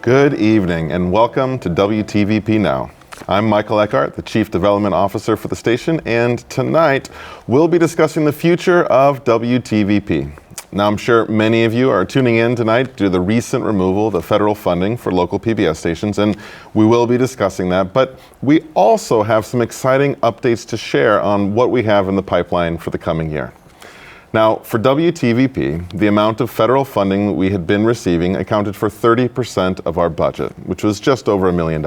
Good evening and welcome to WTVP Now. I'm Michael Eckhart, the Chief Development Officer for the station, and tonight we'll be discussing the future of WTVP. Now, I'm sure many of you are tuning in tonight due to the recent removal of the federal funding for local PBS stations, and we will be discussing that. But we also have some exciting updates to share on what we have in the pipeline for the coming year. Now, for WTVP, the amount of federal funding that we had been receiving accounted for 30% of our budget, which was just over $1 million.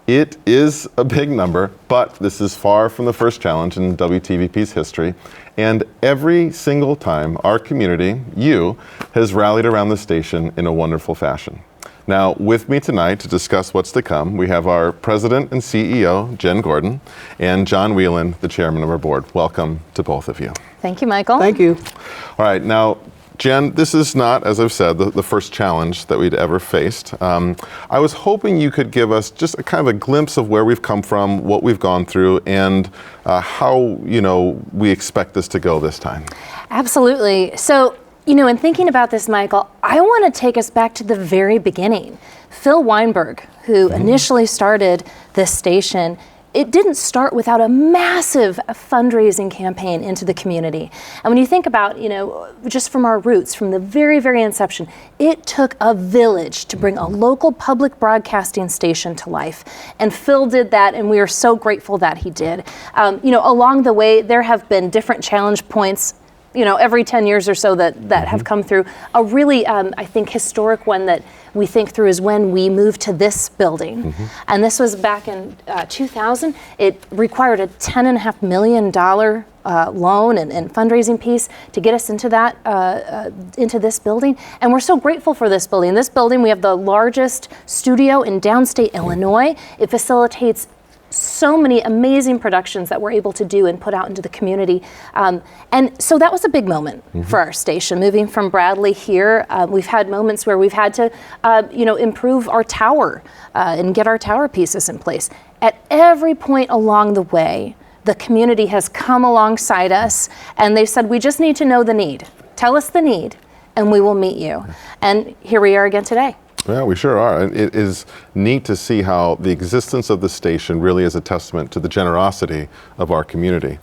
It is a big number, but this is far from the first challenge in WTVP's history. And every single time, our community, you, has rallied around the station in a wonderful fashion. Now, with me tonight to discuss what's to come, we have our President and CEO, Jenn Gordon, and John Wieland, the Chairman of our board. Welcome to both of you. Thank you, Michael. Thank you. All right, now, Jenn, this is not, as I've said, the first challenge that we'd ever faced. I was hoping you could give us just a kind of a glimpse of where we've come from, what we've gone through, and how, we expect this to go this time. Absolutely. So, in thinking about this, Michael, I want to take us back to the very beginning. Phil Weinberg, who initially started this station, it didn't start without a massive fundraising campaign into the community. And when you think about, just from our roots, from the very, very inception, it took a village to bring a local public broadcasting station to life. And Phil did that, and we are so grateful that he did. Along the way, there have been different challenge points every 10 years or so that have come through. A really, I think, historic one that we think through is when we moved to this building. And this was back in 2000. It required a $10.5 million loan and fundraising piece to get us into this building. And we're so grateful for this building. This building, we have the largest studio in downstate Illinois. It facilitates so many amazing productions that we're able to do and put out into the community. And so that was a big moment for our station. Moving from Bradley here, we've had moments where we've had to, improve our tower and get our tower pieces in place. At every point along the way, the community has come alongside us and they said, we just need to know the need. Tell us the need and we will meet you. And here we are again today. Yeah, we sure are. It is neat to see how the existence of the station really is a testament to the generosity of our community.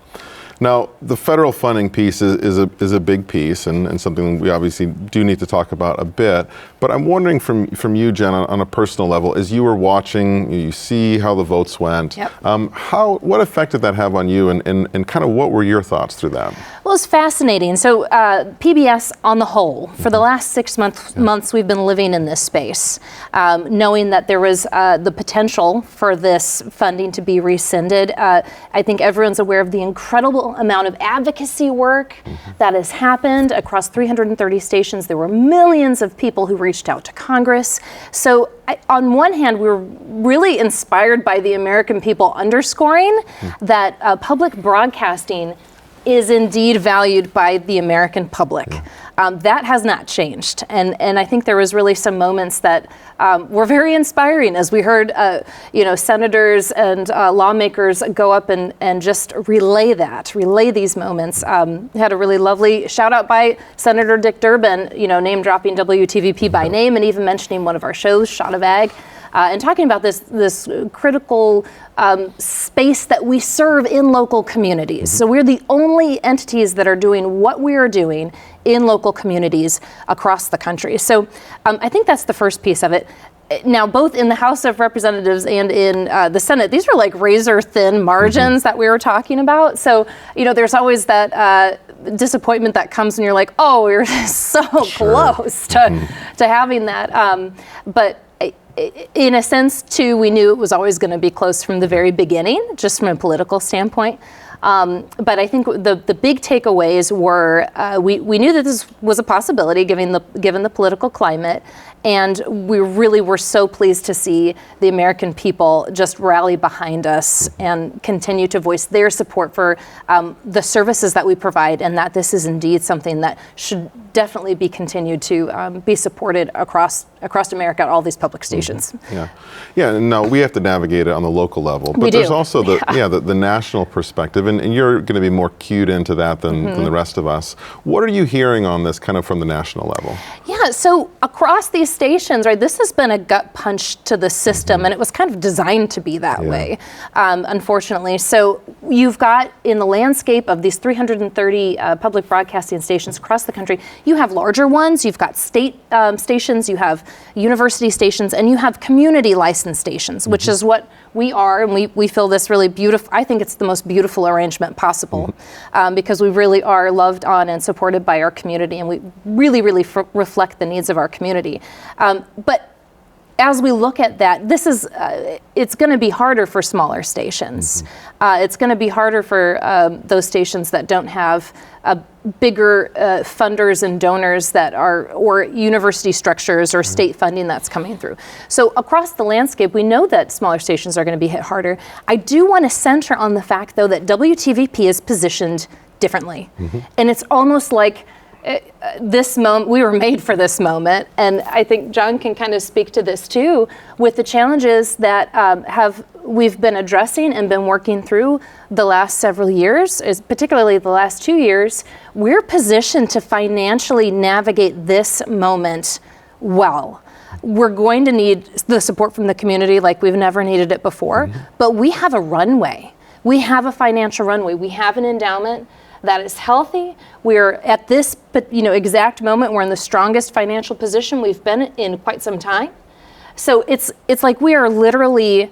Now, the federal funding piece is a big piece and something we obviously do need to talk about a bit. But I'm wondering from you, Jenn, on a personal level, as you were watching, you see how the votes went, what effect did that have on you and kind of what were your thoughts through that? Well, it's fascinating. So PBS on the whole, for the last 6 months we've been living in this space, knowing that there was the potential for this funding to be rescinded. I think everyone's aware of the incredible amount of advocacy work that has happened across 330 stations. There were millions of people who reached out to Congress. So on one hand, we were really inspired by the American people underscoring that public broadcasting is indeed valued by the American public. That has not changed. And I think there was really some moments that were very inspiring as we heard senators and lawmakers go up and just relay these moments. Had a really lovely shout out by Senator Dick Durbin, name dropping WTVP by name and even mentioning one of our shows, Shot of Ag. And talking about this critical space that we serve in local communities. So we're the only entities that are doing what we are doing in local communities across the country. So I think that's the first piece of it. Now, both in the House of Representatives and in the Senate, these were like razor thin margins that we were talking about. So, there's always that disappointment that comes when you're like, oh, we're so close to having that. But in a sense, too, we knew it was always going to be close from the very beginning, just from a political standpoint. But I think the big takeaways were we knew that this was a possibility given the political climate, and we really were so pleased to see the American people just rally behind us and continue to voice their support for the services that we provide, and that this is indeed something that should definitely be continued to be supported across America at all these public stations. Yeah. And now we have to navigate it on the local level, but there's also the national perspective, and you're going to be more cued into that than the rest of us. What are you hearing on this, kind of from the national level? Yeah. So across these stations, right, this has been a gut punch to the system, and it was kind of designed to be that way, unfortunately. So you've got, in the landscape of these 330 public broadcasting stations across the country, you have larger ones, you've got state stations, you have university stations, and you have community licensed stations, which is what we are, and we feel this really beautiful. I think it's the most beautiful arrangement possible, because we really are loved on and supported by our community, and we really, really reflect the needs of our community. But as we look at that, this is it's going to be harder for smaller stations. It's going to be harder for those stations that don't have bigger funders and donors that are, or university structures or state funding that's coming through. So across the landscape, we know that smaller stations are going to be hit harder. I do want to center on the fact, though, that WTVP is positioned differently. And it's almost like this moment, we were made for this moment, and I think John can kind of speak to this too, with the challenges that we've been addressing and been working through the last several years, particularly the last 2 years. We're positioned to financially navigate this moment well. We're going to need the support from the community like we've never needed it before, but we have a runway. We have a financial runway. We have an endowment that is healthy. We're at this exact moment, we're in the strongest financial position we've been in quite some time. So it's like we are literally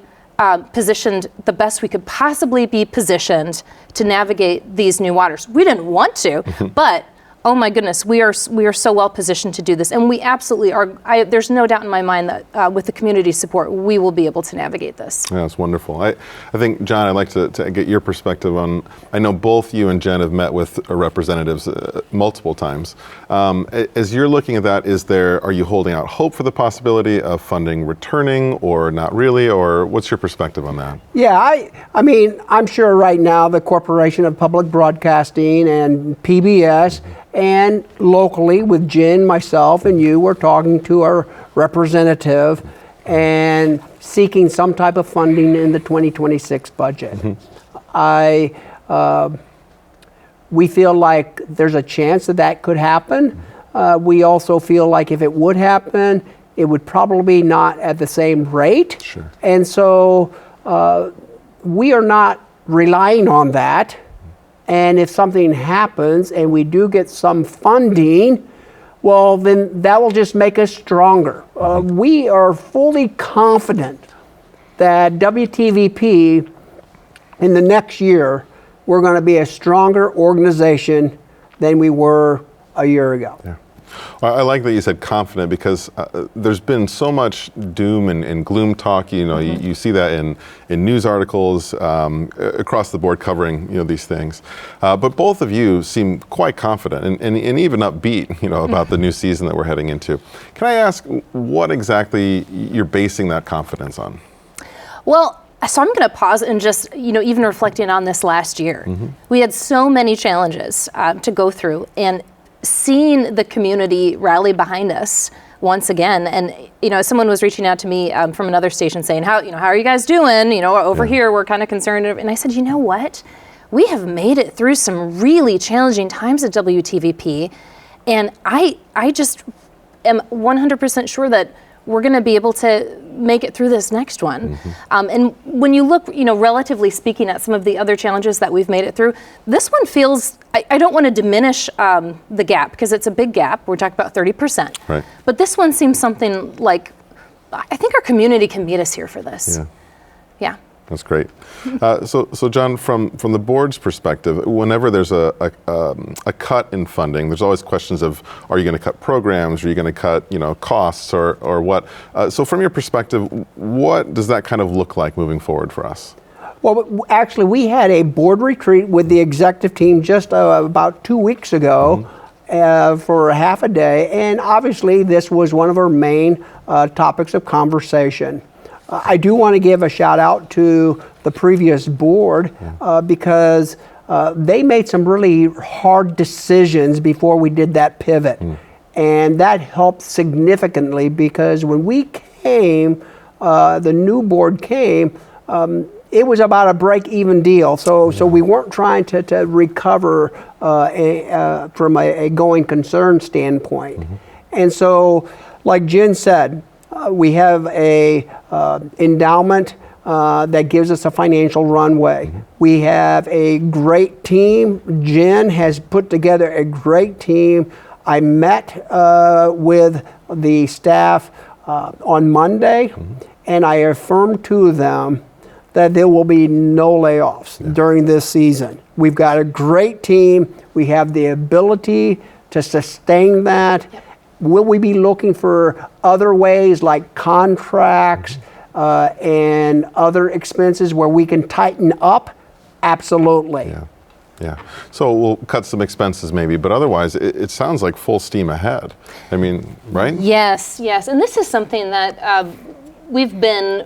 positioned the best we could possibly be positioned to navigate these new waters. We didn't want to, but oh my goodness, we are so well positioned to do this, and we absolutely are. There's no doubt in my mind that with the community support, we will be able to navigate this. Yeah, that's wonderful. I think, John, I'd like to get your perspective on, I know both you and Jen have met with representatives multiple times. As you're looking at that, are you holding out hope for the possibility of funding returning, or not really, or what's your perspective on that? Yeah, I mean, I'm sure right now the Corporation of Public Broadcasting and PBS and locally with Jenn, myself, and you, we're talking to our representative and seeking some type of funding in the 2026 budget. We feel like there's a chance that could happen. We also feel like if it would happen, it would probably not at the same rate. Sure. And so we are not relying on that. And if something happens and we do get some funding, well, then that will just make us stronger. We are fully confident that WTVP in the next year, we're going to be a stronger organization than we were a year ago. Yeah. Well, I like that you said confident, because there's been so much doom and gloom talk. You see that in news articles across the board covering these things. But both of you seem quite confident and even upbeat about the new season that we're heading into. Can I ask what exactly you're basing that confidence on? Well, so I'm going to pause and just, even reflecting on this last year, we had so many challenges to go through, and seeing the community rally behind us once again. And, someone was reaching out to me from another station saying, how are you guys doing? Over here, we're kind of concerned. And I said, you know what? We have made it through some really challenging times at WTVP. And I just am 100% sure that we're going to be able to make it through this next one. And when you look, relatively speaking, at some of the other challenges that we've made it through, this one feels, I don't want to diminish the gap, because it's a big gap. We're talking about 30%. Right. But this one seems something like, I think our community can meet us here for this. Yeah. That's great. So John, from the board's perspective, whenever there's a cut in funding, there's always questions of, are you going to cut programs? Are you going to cut costs or what? So from your perspective, what does that kind of look like moving forward for us? Well, actually, we had a board retreat with the executive team just about 2 weeks ago for half a day, and obviously this was one of our main topics of conversation. I do want to give a shout out to the previous board because they made some really hard decisions before we did that pivot. And that helped significantly, because when we came, the new board came, it was about a break-even deal. So we weren't trying to recover from a going concern standpoint. And so, like Jenn said, we have a endowment that gives us a financial runway. We have a great team. Jenn has put together a great team. I met with the staff on Monday, and I affirmed to them that there will be no layoffs during this season. We've got a great team. We have the ability to sustain that. Will we be looking for other ways like contracts and other expenses where we can tighten up? Absolutely. Yeah. So we'll cut some expenses maybe, but otherwise it sounds like full steam ahead. I mean, right? Yes. And this is something that we've been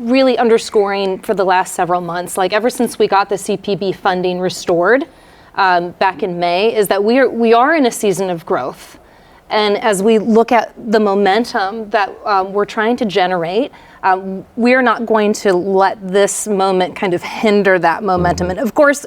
really underscoring for the last several months, like ever since we got the CPB funding restored back in May, is that we are in a season of growth. And as we look at the momentum that we're trying to generate, we are not going to let this moment kind of hinder that momentum. And of course,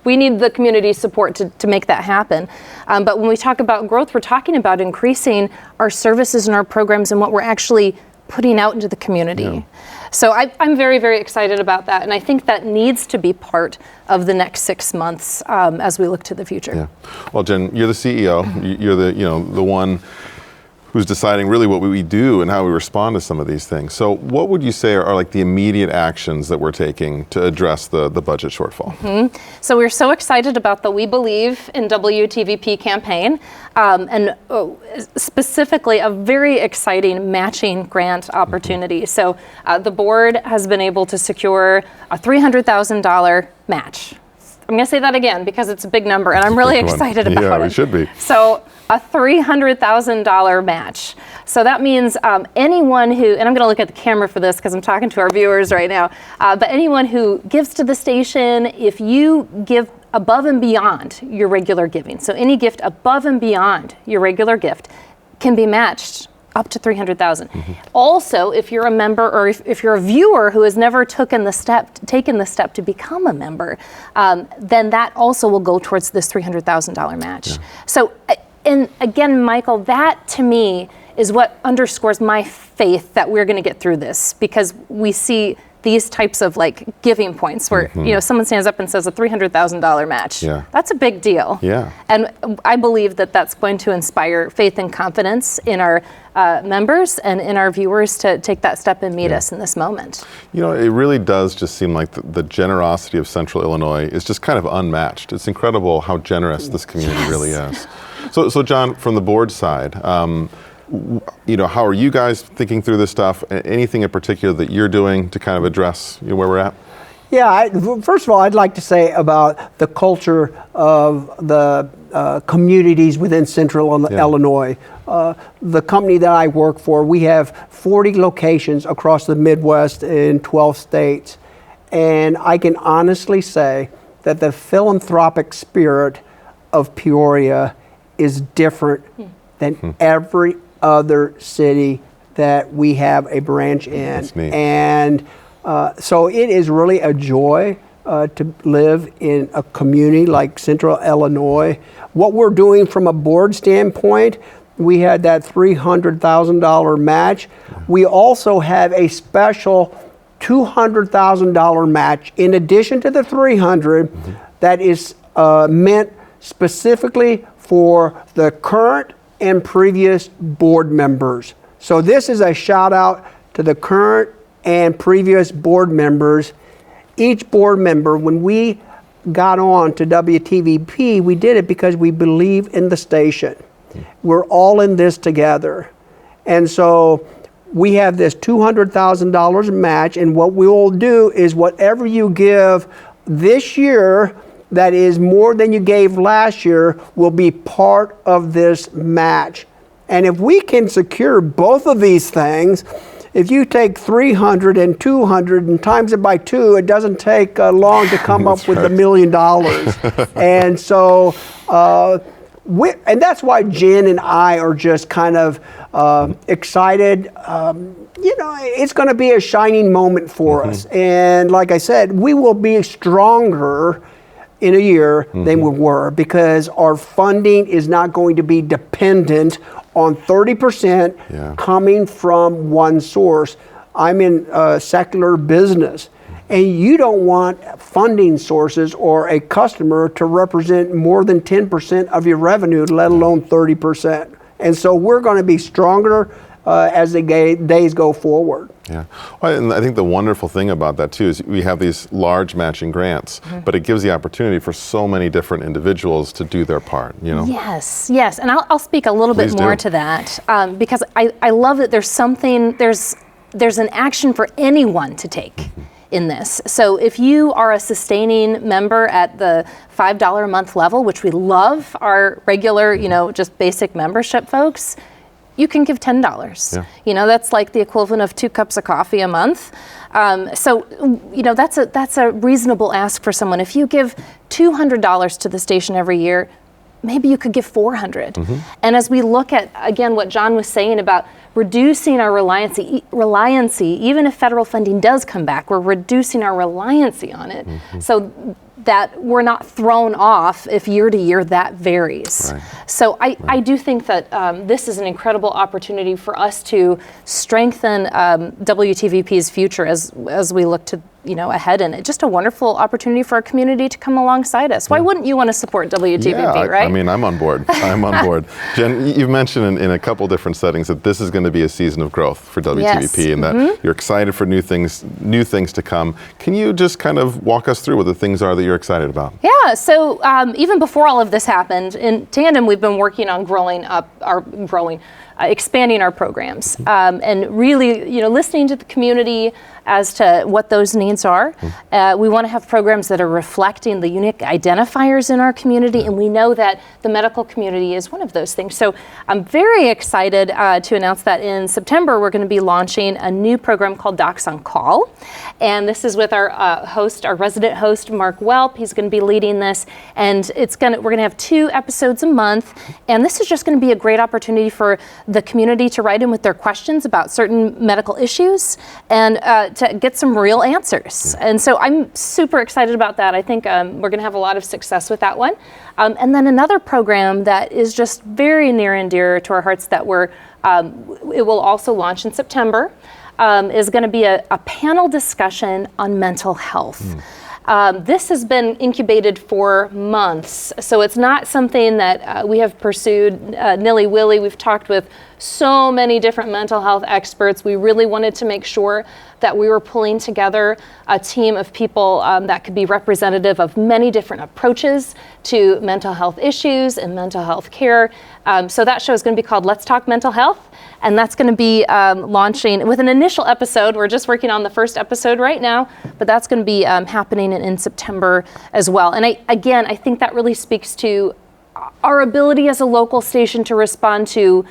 we need the community support to make that happen. But when we talk about growth, we're talking about increasing our services and our programs and what we're actually putting out into the community. So I'm very, very excited about that, and I think that needs to be part of the next 6 months as we look to the future. Yeah. Well, Jenn, you're the CEO. You're the one who's deciding really what we do and how we respond to some of these things. So what would you say are like the immediate actions that we're taking to address the budget shortfall? So we're so excited about the We Believe in WTVP campaign, and specifically a very exciting matching grant opportunity. So the board has been able to secure a $300,000 match. I'm going to say that again because it's a big number and I'm really excited about it. Yeah, we should be. So a $300,000 match. So that means anyone who, and I'm going to look at the camera for this because I'm talking to our viewers right now, but anyone who gives to the station, if you give above and beyond your regular giving, so any gift above and beyond your regular gift can be matched up to $300,000. Also, if you're a member or if you're a viewer who has never taken the step to become a member, then that also will go towards this $300,000 match. So, and again, Michael, that to me is what underscores my faith that we're going to get through this, because we see these types of like giving points where someone stands up and says a $300,000 match. That's a big deal. And I believe that that's going to inspire faith and confidence in our members and in our viewers to take that step and meet us in this moment. You know, it really does just seem like the generosity of Central Illinois is just kind of unmatched. It's incredible how generous this community really is. So John, from the board side, how are you guys thinking through this stuff? Anything in particular that you're doing to kind of address where we're at? Yeah, first of all, I'd like to say about the culture of the communities within Central Illinois. The company that I work for, we have 40 locations across the Midwest in 12 states. And I can honestly say that the philanthropic spirit of Peoria is different than every other city that we have a branch in. That's neat. And so it is really a joy to live in a community like Central Illinois. What we're doing from a board standpoint, we had that $300,000 match. We also have a special $200,000 match in addition to the $300,000 that is meant specifically for the current and previous board members. So this is a shout out to the current and previous board members. Each board member, when we got on to WTVP, we did it because we believe in the station. We're all in this together. And so we have this $200,000 match, and what we will do is whatever you give this year that is more than you gave last year will be part of this match. And if we can secure both of these things, if you take 300 and 200 and times it by 2, it doesn't take long to come up with $1 million. And so, and that's why Jenn and I are just kind of excited. It's going to be a shining moment for us. And like I said, we will be stronger in a year than we were, because our funding is not going to be dependent on 30% coming from one source. I'm in secular business, and you don't want funding sources or a customer to represent more than 10% of your revenue, let alone 30%. And so we're going to be stronger as the days go forward. Yeah, well, and I think the wonderful thing about that too is we have these large matching grants, but it gives the opportunity for so many different individuals to do their part, you know? Yes, yes, and I'll speak a little Please bit more do. to that, because I love that there's an action for anyone to take in this. So if you are a sustaining member at the $5 a month level, which we love our regular, just basic membership folks, you can give $10. Yeah. That's like the equivalent of 2 cups of coffee a month. So that's a reasonable ask for someone. If you give $200 to the station every year, maybe you could give $400. And as we look at, again, what John was saying about reducing our reliancy, even if federal funding does come back, we're reducing our reliancy on it. So that we're not thrown off if year to year that varies. Right. So I do think that this is an incredible opportunity for us to strengthen WTVP's future as we look to ahead, and just a wonderful opportunity for our community to come alongside us. Why wouldn't you want to support WTVP, right? I mean, I'm on board. I'm on board. Jen, you've mentioned in a couple different settings that this is going to be a season of growth for WTVP, and that you're excited for new things to come. Can you just kind of walk us through what the things are that you're excited about? Yeah, so even before all of this happened, in tandem, we've been working on expanding our programs, and really, listening to the community as to what those needs are. We want to have programs that are reflecting the unique identifiers in our community, and we know that the medical community is one of those things. So I'm very excited to announce that in September we're going to be launching a new program called Docs on Call, and this is with our our resident host, Mark Welp. He's going to be leading this, and we're going to have 2 episodes a month, and this is just going to be a great opportunity for the community to write in with their questions about certain medical issues and to get some real answers. And so I'm super excited about that. I think we're going to have a lot of success with that one. And then another program that is just very near and dear to our hearts that it will also launch in September is going to be a panel discussion on mental health. This has been incubated for months, so it's not something that we have pursued nilly-willy. We've talked with so many different mental health experts. We really wanted to make sure that we were pulling together a team of people that could be representative of many different approaches to mental health issues and mental health care. So that show is going to be called Let's Talk Mental Health, and that's going to be launching with an initial episode. We're just working on the first episode right now, but that's going to be happening in September as well. And I think that really speaks to our ability as a local station to respond to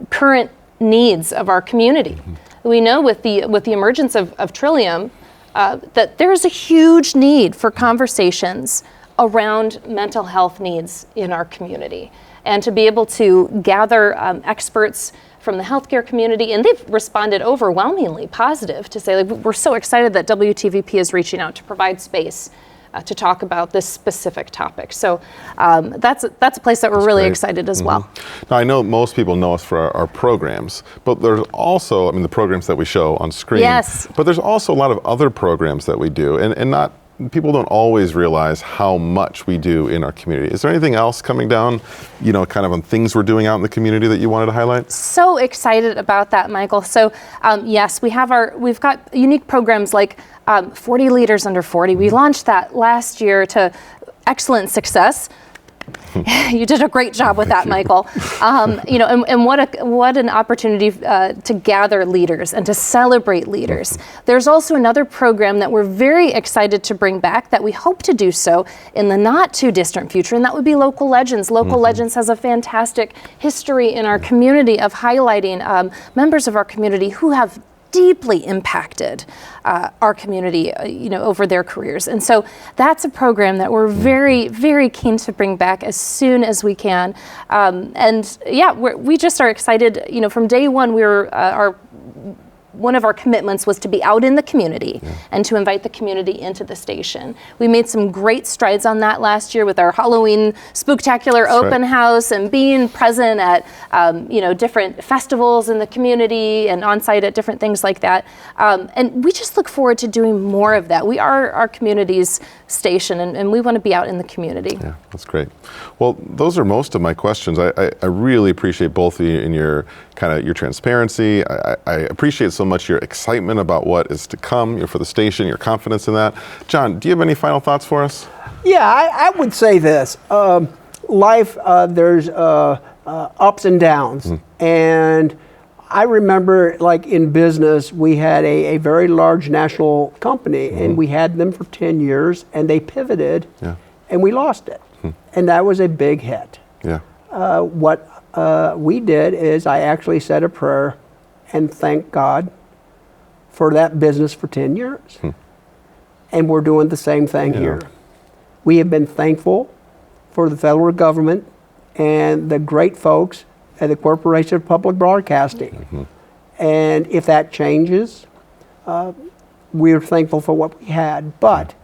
current needs of our community. We know with the emergence of Trillium that there is a huge need for conversations around mental health needs in our community, and to be able to gather experts from the healthcare community, and they've responded overwhelmingly positive to say, we're so excited that WTVP is reaching out to provide space to talk about this specific topic. So that's a place that we're really excited as well. Now, I know most people know us for our programs, but there's also, the programs that we show on screen. Yes. But there's also a lot of other programs that we do, and not people don't always realize how much we do in our community. Is there anything else coming down, kind of on things we're doing out in the community that you wanted to highlight? So excited about that, Michael. So yes, we've got unique programs like 40 Leaders Under 40. We launched that last year to excellent success. You did a great job with that, Michael. And what an opportunity to gather leaders and to celebrate leaders. There's also another program that we're very excited to bring back that we hope to do so in the not too distant future, and that would be Local Legends. Local Legends has a fantastic history in our community of highlighting members of our community who have deeply impacted our community, over their careers. And so that's a program that we're very, very keen to bring back as soon as we can. We just are excited. From day one, our one of our commitments was to be out in the community and to invite the community into the station. We made some great strides on that last year with our Halloween Spooktacular open house and being present at different festivals in the community and on site at different things like that. And we just look forward to doing more of that. We are our community's station, and we want to be out in the community. Yeah, that's great. Well, those are most of my questions. I really appreciate both of you in your your transparency. I appreciate so much your excitement about what is to come for the station, your confidence in that. John, do you have any final thoughts for us? Yeah, I would say this. Life, there's ups and downs. And I remember, like in business, we had a very large national company, and we had them for 10 years, and they pivoted, and we lost it. And that was a big hit. Yeah. What we did is I actually said a prayer and thanked God for that business for 10 years. And we're doing the same thing here. We have been thankful for the federal government and the great folks at the Corporation of Public Broadcasting. And if that changes, we're thankful for what we had. But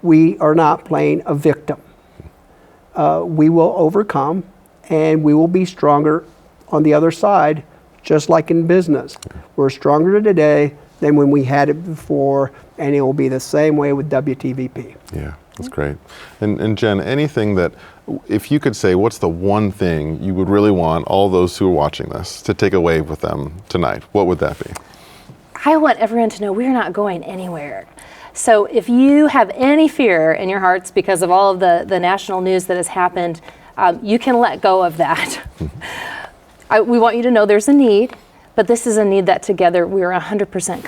we are not playing a victim. We will overcome, and we will be stronger on the other side, just like in business. We're stronger today than when we had it before, and it will be the same way with WTVP. Yeah, that's great. And Jen, anything that, if you could say, what's the one thing you would really want all those who are watching this to take away with them tonight, what would that be? I want everyone to know we're not going anywhere. So if you have any fear in your hearts because of all of the national news that has happened, you can let go of that. We want you to know there's a need, but this is a need that together we are 100%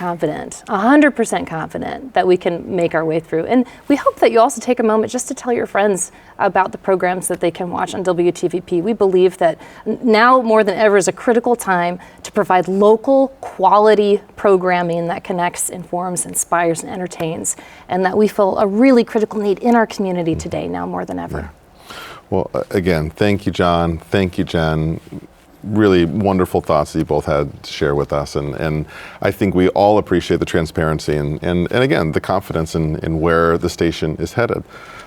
confident that we can make our way through. And we hope that you also take a moment just to tell your friends about the programs that they can watch on WTVP. We believe that now more than ever is a critical time to provide local quality programming that connects, informs, inspires, and entertains, and that we feel a really critical need in our community today now more than ever. Yeah. Well, again, thank you, John. Thank you, Jen. Really wonderful thoughts that you both had to share with us. And I think we all appreciate the transparency and again, the confidence in where the station is headed.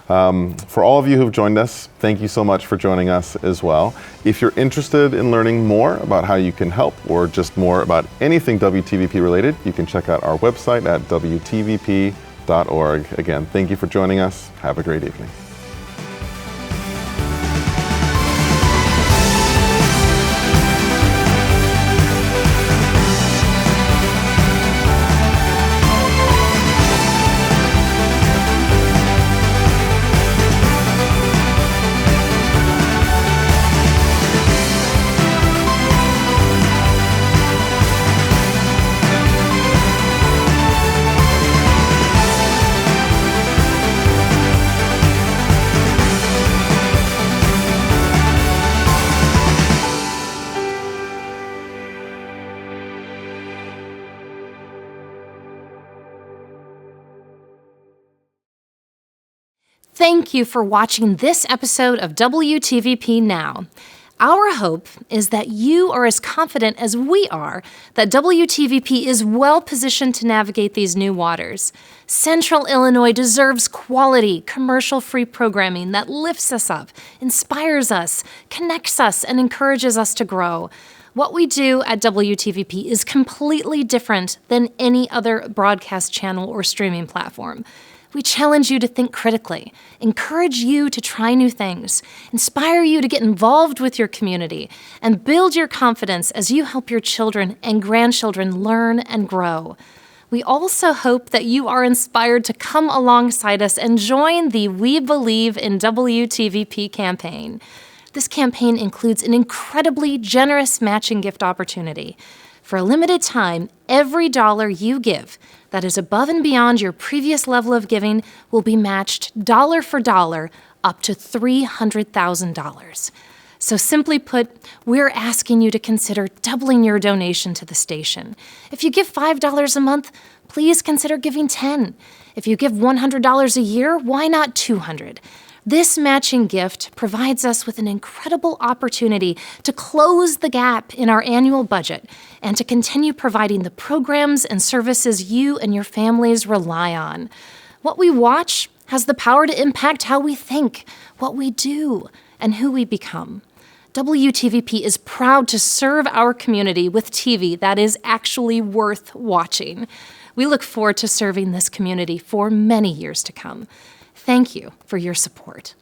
For all of you who've joined us, thank you so much for joining us as well. If you're interested in learning more about how you can help or just more about anything WTVP related, you can check out our website at WTVP.org. Again, thank you for joining us. Have a great evening. Thank you for watching this episode of WTVP Now. Our hope is that you are as confident as we are that WTVP is well positioned to navigate these new waters. Central Illinois deserves quality, commercial-free programming that lifts us up, inspires us, connects us, and encourages us to grow. What we do at WTVP is completely different than any other broadcast channel or streaming platform. We challenge you to think critically, encourage you to try new things, inspire you to get involved with your community, and build your confidence as you help your children and grandchildren learn and grow. We also hope that you are inspired to come alongside us and join the We Believe in WTVP campaign. This campaign includes an incredibly generous matching gift opportunity. For a limited time, every dollar you give that is above and beyond your previous level of giving will be matched dollar for dollar up to $300,000. So simply put, we're asking you to consider doubling your donation to the station. If you give $5 a month, please consider giving $10. If you give $100 a year, why not $200? This matching gift provides us with an incredible opportunity to close the gap in our annual budget and to continue providing the programs and services you and your families rely on. What we watch has the power to impact how we think, what we do, and who we become. WTVP is proud to serve our community with TV that is actually worth watching. We look forward to serving this community for many years to come. Thank you for your support.